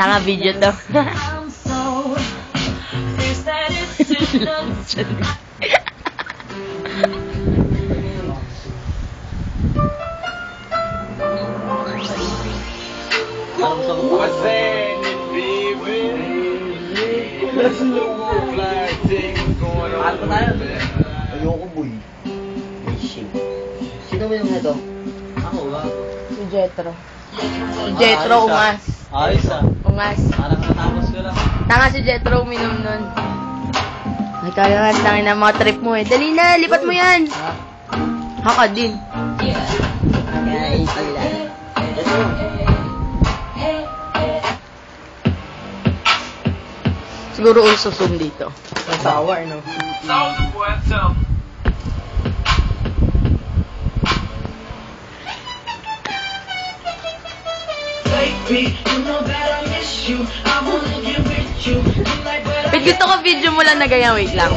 Tanga video to. Ayoko, boy. Sino mo yung ito? Ako ba? Si Jetro. Si Jetro, ungas. Ayos ah. Ungas. Parang natapos ko lang. Tanga si Jetro, uminom nun. Ay, kaya nga, tangin na mga trip mo eh. Dali na, lipat mo yan. Haka din. Guys, sila. Ito. Siguro also zoom dito. Ang sour, no? Wait, gusto ko video mo lang na ganyan. Wait lang.